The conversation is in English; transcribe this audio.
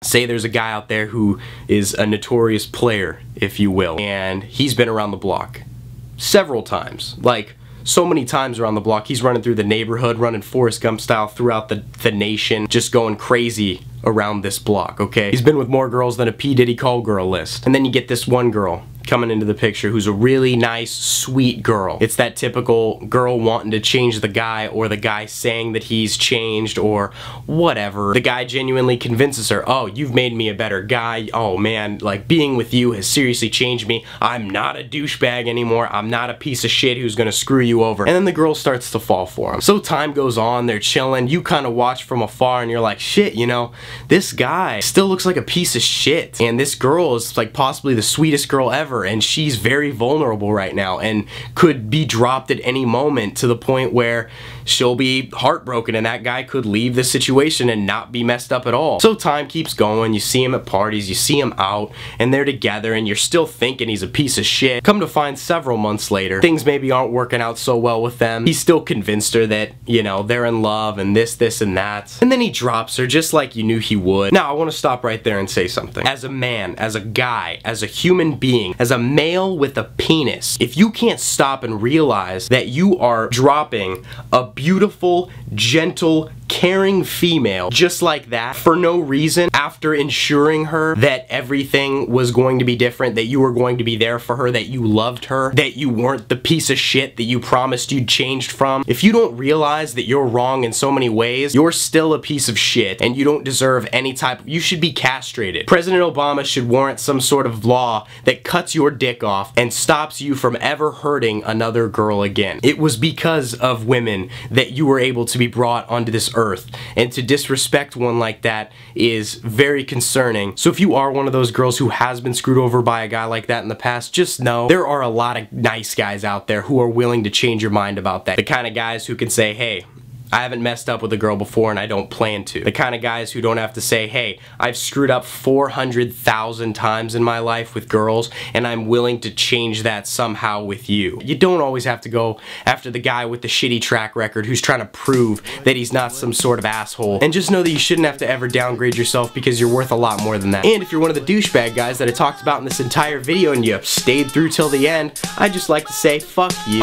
Say there's a guy out there who is a notorious player, if you will, and he's been around the block several times, like so many times around the block. He's running through the neighborhood, running Forrest Gump style throughout the nation, just going crazy around this block, okay? He's been with more girls than a P. Diddy call girl list. And then you get this one girl coming into the picture who's a really nice, sweet girl. It's that typical girl wanting to change the guy, or the guy saying that he's changed, or whatever. The guy genuinely convinces her, oh, you've made me a better guy. Oh man, like being with you has seriously changed me. I'm not a douchebag anymore. I'm not a piece of shit who's gonna screw you over. And then the girl starts to fall for him. So time goes on, they're chilling. You kind of watch from afar and you're like, shit, you know, this guy still looks like a piece of shit. And this girl is like possibly the sweetest girl ever, and she's very vulnerable right now and could be dropped at any moment, to the point where she'll be heartbroken and that guy could leave the situation and not be messed up at all. So time keeps going. You see him at parties, you see him out, and they're together, and you're still thinking he's a piece of shit. Come to find several months later, things maybe aren't working out so well with them. He's still convinced her that, you know, they're in love and this and that. And then he drops her just like you knew he would. Now I want to stop right there and say something. As a man, as a guy, as a human being, as a male with a penis, if you can't stop and realize that you are dropping a beautiful, gentle, caring female just like that for no reason, after ensuring her that everything was going to be different, that you were going to be there for her, that you loved her, that you weren't the piece of shit that you promised you'd changed from. If you don't realize that you're wrong in so many ways, you're still a piece of shit and you don't deserve any type of, you should be castrated. President Obama should warrant some sort of law that cuts your dick off and stops you from ever hurting another girl again. It was because of women that you were able to be brought onto this earth, and to disrespect one like that is very concerning. So if you are one of those girls who has been screwed over by a guy like that in the past, just know there are a lot of nice guys out there who are willing to change your mind about that. The kind of guys who can say, hey, I haven't messed up with a girl before and I don't plan to. The kind of guys who don't have to say, hey, I've screwed up 400,000 times in my life with girls and I'm willing to change that somehow with you. You don't always have to go after the guy with the shitty track record who's trying to prove that he's not some sort of asshole. And just know that you shouldn't have to ever downgrade yourself, because you're worth a lot more than that. And if you're one of the douchebag guys that I talked about in this entire video and you stayed through till the end, I'd just like to say, fuck you.